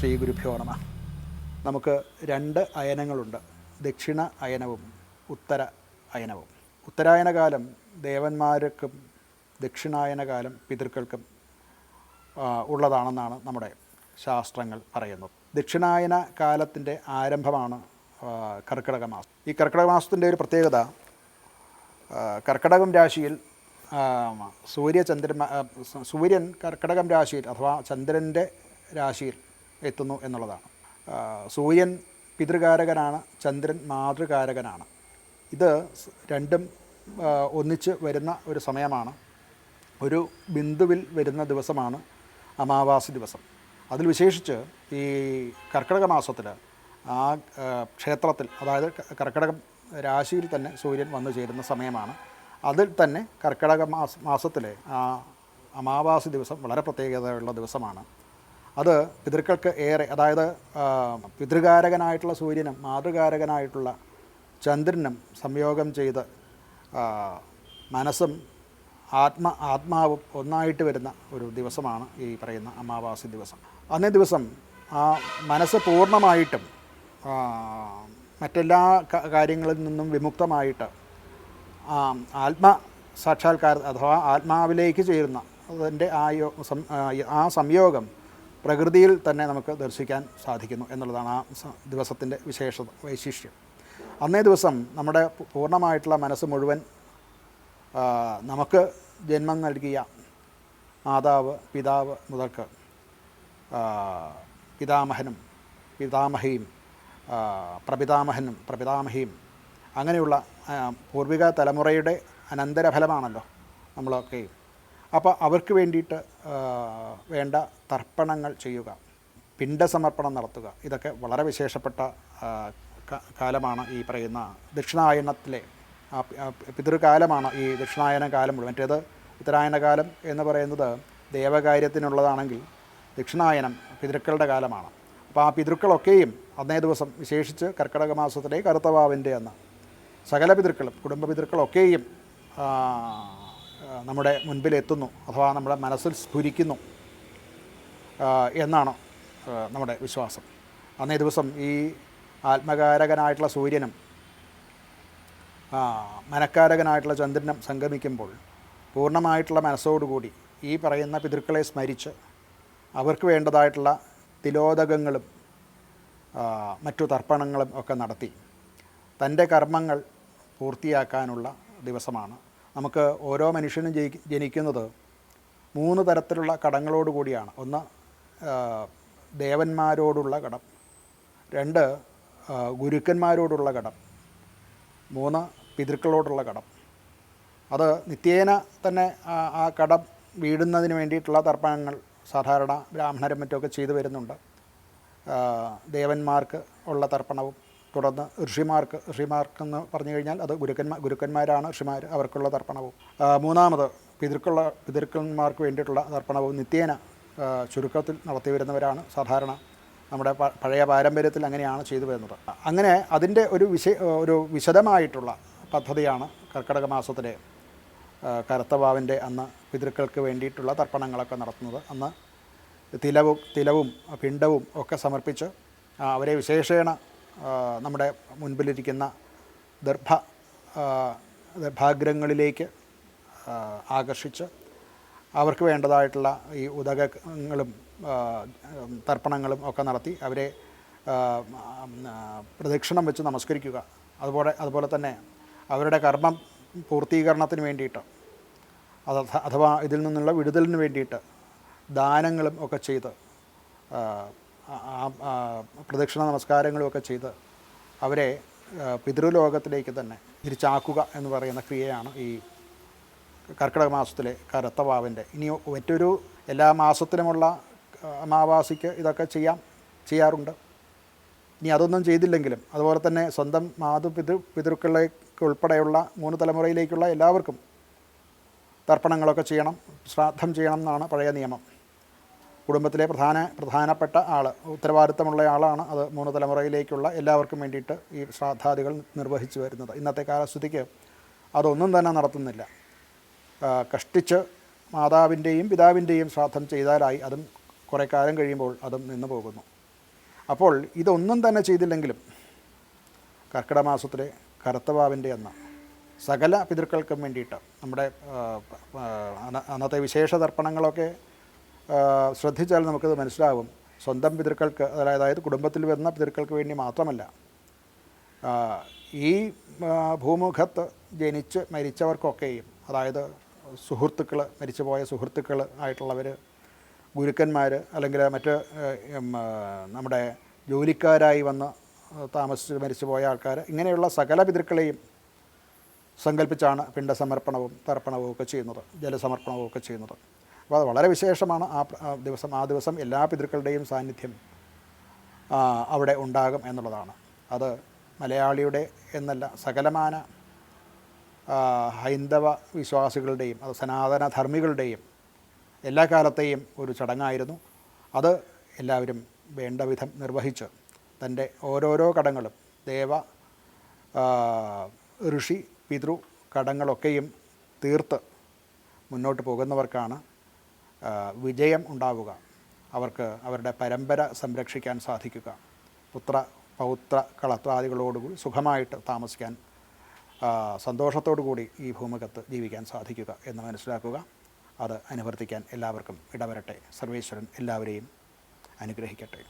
ശ്രീ ഗുരുഭ്യോ നമഃ. നമുക്ക് രണ്ട് അയനങ്ങളുണ്ട്, ദക്ഷിണ അയനവും ഉത്തര അയനവും. ഉത്തരായനകാലം ദേവന്മാർക്കും ദക്ഷിണായനകാലം പിതൃക്കൾക്കും ഉള്ളതാണെന്നാണ് നമ്മുടെ ശാസ്ത്രങ്ങൾ പറയുന്നത്. ദക്ഷിണായന കാലത്തിൻ്റെ ആരംഭമാണ് കർക്കിടക മാസം. ഈ കർക്കിടക മാസത്തിൻ്റെ ഒരു പ്രത്യേകത, കർക്കിടകം രാശിയിൽ സൂര്യൻ കർക്കിടകം രാശിയിൽ അഥവാ ചന്ദ്രൻ്റെ രാശിയിൽ എത്തുന്നു എന്നുള്ളതാണ്. സൂര്യൻ പിതൃകാരകനാണ്, ചന്ദ്രൻ മാതൃകാരകനാണ്. ഇത് രണ്ടും ഒന്നിച്ച് വരുന്ന ഒരു സമയമാണ്. ഒരു ബിന്ദുവിൽ വരുന്ന ദിവസമാണ് അമാവാസി ദിവസം. അതിൽ വിശേഷിച്ച് ഈ കർക്കിടക മാസത്തിൽ ആ ക്ഷേത്രത്തിൽ, അതായത് കർക്കിടകം രാശിയിൽ തന്നെ സൂര്യൻ വന്നു ചേരുന്ന സമയമാണ്. അതിൽ തന്നെ കർക്കിടക മാസത്തിലെ ആ അമാവാസി ദിവസം വളരെ പ്രത്യേകതയുള്ള ദിവസമാണ്. അത് പിതൃക്കൾക്ക് ഏറെ, അതായത് പിതൃകാരകനായിട്ടുള്ള സൂര്യനും മാതൃകാരകനായിട്ടുള്ള ചന്ദ്രനും സംയോഗം ചെയ്ത് മനസ്സും ആത്മാവും ഒന്നായിട്ട് വരുന്ന ഒരു ദിവസമാണ് ഈ പറയുന്ന അമാവാസി ദിവസം. അന്നേ ദിവസം ആ മനസ്സ് പൂർണ്ണമായിട്ടും മറ്റെല്ലാ കാര്യങ്ങളിൽ നിന്നും വിമുക്തമായിട്ട് സാക്ഷാത്കാരം അഥവാ ആത്മാവിലേക്ക് ചേരുന്ന അതിൻ്റെ ആ സംയോഗം പ്രകൃതിയിൽ തന്നെ നമുക്ക് ദർശിക്കാൻ സാധിക്കുന്നു എന്നുള്ളതാണ് ആ ദിവസത്തിൻ്റെ വൈശിഷ്ട്യം. അന്നേ ദിവസം നമ്മുടെ പൂർണ്ണമായിട്ടുള്ള മനസ്സ് മുഴുവൻ നമുക്ക് ജന്മം നൽകിയ മാതാവ്, പിതാവ് മുതൽക്ക് പിതാമഹനും പിതാമഹിയും പ്രപിതാമഹനും പ്രപിതാമഹിയും അങ്ങനെയുള്ള പൂർവിക തലമുറയുടെ അനന്തരഫലമാണല്ലോ നമ്മളൊക്കെ. അപ്പോൾ അവർക്ക് വേണ്ടിയിട്ട് വേണ്ട തർപ്പണങ്ങൾ ചെയ്യുക, പിണ്ടസമർപ്പണം നടത്തുക, ഇതൊക്കെ വളരെ വിശേഷപ്പെട്ട കാലമാണ്. ഈ പറയുന്ന ദക്ഷിണായനത്തിലെ പിതൃകാലമാണ് ഈ ദക്ഷിണായന കാലം മുഴുവൻ. മറ്റേത് ഉത്തരായന കാലം എന്ന് പറയുന്നത് ദേവകാര്യത്തിനുള്ളതാണെങ്കിൽ ദക്ഷിണായനം പിതൃക്കളുടെ കാലമാണ്. അപ്പോൾ ആ പിതൃക്കളൊക്കെയും അന്നേ ദിവസം, വിശേഷിച്ച് കർക്കിടക മാസത്തിലെ കറുത്തവാവിൻ്റെ അന്ന് സകല പിതൃക്കളും കുടുംബ പിതൃക്കളൊക്കെയും നമ്മുടെ മുൻപിലെത്തുന്നു, അഥവാ നമ്മുടെ മനസ്സിൽ സ്ഫുരിക്കുന്നു എന്നാണ് നമ്മുടെ വിശ്വാസം. അന്നേ ദിവസം ഈ ആത്മകാരകനായിട്ടുള്ള സൂര്യനും മനക്കാരകനായിട്ടുള്ള ചന്ദ്രനും സംഗമിക്കുമ്പോൾ പൂർണ്ണമായിട്ടുള്ള മനസ്സോടുകൂടി ഈ പറയുന്ന പിതൃക്കളെ സ്മരിച്ച് അവർക്ക് വേണ്ടതായിട്ടുള്ള തിലോദകങ്ങളും മറ്റു തർപ്പണങ്ങളും ഒക്കെ നടത്തി തൻ്റെ കർമ്മങ്ങൾ പൂർത്തിയാക്കാനുള്ള ദിവസമാണ്. നമുക്ക് ഓരോ മനുഷ്യനും ജനിക്കുന്നത് 3 തരത്തിലുള്ള കടങ്ങളോടുകൂടിയാണ്. ഒന്ന് ദേവന്മാരോടുള്ള കടം, 2 ഗുരുക്കന്മാരോടുള്ള കടം, 3 പിതൃക്കളോടുള്ള കടം. അത് നിത്യേന തന്നെ ആ കടം വീടുന്നതിന് വേണ്ടിയിട്ടുള്ള തർപ്പണങ്ങൾ സാധാരണ ബ്രാഹ്മണരും മറ്റുമൊക്കെ ചെയ്തു വരുന്നുണ്ട്. ദേവന്മാർക്ക് ഉള്ള തർപ്പണവും, തുടർന്ന് ഋഷിമാർക്കെന്ന് പറഞ്ഞു കഴിഞ്ഞാൽ അത് ഗുരുക്കന്മാരാണ് ഋഷിമാർ, അവർക്കുള്ള തർപ്പണവും, മൂന്നാമത് പിതൃക്കന്മാർക്ക് വേണ്ടിയിട്ടുള്ള തർപ്പണവും നിത്യേന ചുരുക്കത്തിൽ നടത്തി വരുന്നവരാണ് സാധാരണ. നമ്മുടെ പഴയ പാരമ്പര്യത്തിൽ അങ്ങനെയാണ് ചെയ്തു വരുന്നത്. അങ്ങനെ അതിൻ്റെ ഒരു വിശദമായിട്ടുള്ള പദ്ധതിയാണ് കർക്കിടക മാസത്തിലെ കറുത്തവാവിൻ്റെ അന്ന് പിതൃക്കൾക്ക് വേണ്ടിയിട്ടുള്ള തർപ്പണങ്ങളൊക്കെ നടത്തുന്നത്. അന്ന് തിലവും പിണ്ടവും ഒക്കെ സമർപ്പിച്ച് അവരെ വിശേഷേണ നമ്മുടെ മുൻപിലിരിക്കുന്ന ദർഭാഗ്രങ്ങളിലേക്ക് ആകർഷിച്ച് അവർക്ക് വേണ്ടതായിട്ടുള്ള ഈ ഉദകങ്ങളും തർപ്പണങ്ങളും ഒക്കെ നടത്തി അവരെ പ്രദക്ഷിണം വെച്ച് നമസ്കരിക്കുക. അതുപോലെ തന്നെ അവരുടെ കർമ്മം പൂർത്തീകരണത്തിന് വേണ്ടിയിട്ട്, അഥവാ ഇതിൽ നിന്നുള്ള വിടുതലിന് വേണ്ടിയിട്ട് ദാനങ്ങളും ഒക്കെ ചെയ്ത് പ്രദക്ഷിണ നമസ്കാരങ്ങളും ഒക്കെ ചെയ്ത് അവരെ പിതൃലോകത്തിലേക്ക് തന്നെ തിരിച്ചാക്കുക എന്ന് പറയുന്ന ക്രിയയാണ് ഈ കർക്കിടക മാസത്തിലെ കറുത്തവാവിൻ്റെ. ഇനി മറ്റൊരു എല്ലാ മാസത്തിലുമുള്ള അമാവാസിക്ക് ഇതൊക്കെ ചെയ്യാറുണ്ട്. ഇനി അതൊന്നും ചെയ്തില്ലെങ്കിലും അതുപോലെ തന്നെ സ്വന്തം പിതൃക്കളിലേക്ക് ഉൾപ്പെടെയുള്ള 3 തലമുറയിലേക്കുള്ള എല്ലാവർക്കും തർപ്പണങ്ങളൊക്കെ ചെയ്യണം, ശ്രാദ്ധം ചെയ്യണം എന്നാണ് പഴയ നിയമം. കുടുംബത്തിലെ പ്രധാനപ്പെട്ട ആൾ, ഉത്തരവാദിത്തമുള്ള ആളാണ് അത് 3 തലമുറയിലേക്കുള്ള എല്ലാവർക്കും വേണ്ടിയിട്ട് ഈ ശ്രാദ്ധാദികൾ നിർവഹിച്ചു വരുന്നത്. ഇന്നത്തെ കാലസ്ഥിതിക്ക് അതൊന്നും തന്നെ നടത്തുന്നില്ല. കഷ്ടിച്ച് മാതാവിൻ്റെയും പിതാവിൻ്റെയും ശ്രാദ്ധം ചെയ്താലായി അതും കുറേ കാലം കഴിയുമ്പോൾ അതും നിന്നു പോകുന്നു. അപ്പോൾ ഇതൊന്നും തന്നെ ചെയ്തില്ലെങ്കിലും കർക്കിടക മാസത്തിലെ കറുത്തവാവിൻ്റെ അന്ന് സകല പിതൃക്കൾക്കും വേണ്ടിയിട്ട് നമ്മുടെ അന്നത്തെ വിശേഷ തർപ്പണങ്ങളൊക്കെ ശ്രദ്ധിച്ചാൽ നമുക്കത് മനസ്സിലാവും. സ്വന്തം പിതൃക്കൾക്ക്, അതായത് കുടുംബത്തിൽ വരുന്ന പിതൃക്കൾക്ക് വേണ്ടി മാത്രമല്ല, ഈ ഭൂമുഖത്ത് ജനിച്ച് മരിച്ചവർക്കൊക്കെയും, അതായത് സുഹൃത്തുക്കൾ, മരിച്ചുപോയ സുഹൃത്തുക്കൾ ആയിട്ടുള്ളവർ, ഗുരുക്കന്മാർ, അല്ലെങ്കിൽ മറ്റ് നമ്മുടെ ജോലിക്കാരായി വന്ന് താമസിച്ച് മരിച്ചുപോയ ആൾക്കാർ, ഇങ്ങനെയുള്ള സകല പിതൃക്കളെയും സങ്കല്പിച്ചാണ് പിണ്ടസമർപ്പണവും തർപ്പണവും ഒക്കെ ചെയ്യുന്നത്, ജലസമർപ്പണവും ഒക്കെ ചെയ്യുന്നത്. അപ്പോൾ അത് വളരെ വിശേഷമാണ്. ആ ദിവസം എല്ലാ പിതൃക്കളുടെയും സാന്നിധ്യം അവിടെ ഉണ്ടാകും എന്നുള്ളതാണ്. അത് മലയാളിയുടെ എന്നല്ല, സകലമാന ഹൈന്ദവ വിശ്വാസികളുടെയും അത് സനാതന ധർമ്മികളുടെയും എല്ലാ കാലത്തെയും ഒരു ചടങ്ങായിരുന്നു. അത് എല്ലാവരും വേണ്ട വിധം നിർവഹിച്ച് തൻ്റെ ഓരോരോ കടങ്ങളും, ദേവ ഋഷി പിതൃ കടങ്ങളൊക്കെയും തീർത്ത് മുന്നോട്ട് പോകുന്നവർക്കാണ് വിജയം ഉണ്ടാവുക. അവർക്ക് അവരുടെ പരമ്പര സംരക്ഷിക്കാൻ സാധിക്കുക. പുത്ര പൗത്ര കളത്രാദികളോടുകൂടി സുഖമായിട്ട് താമസിക്കാൻ, സന്തോഷത്തോടു കൂടി ഈ ഭൂമുഖത്ത് ജീവിക്കാൻ സാധിക്കുക എന്ന് മനസ്സിലാക്കുക. അത് അനുവർത്തിക്കാൻ എല്ലാവർക്കും ഇടവരട്ടെ. സർവേശ്വരൻ എല്ലാവരെയും അനുഗ്രഹിക്കട്ടെ.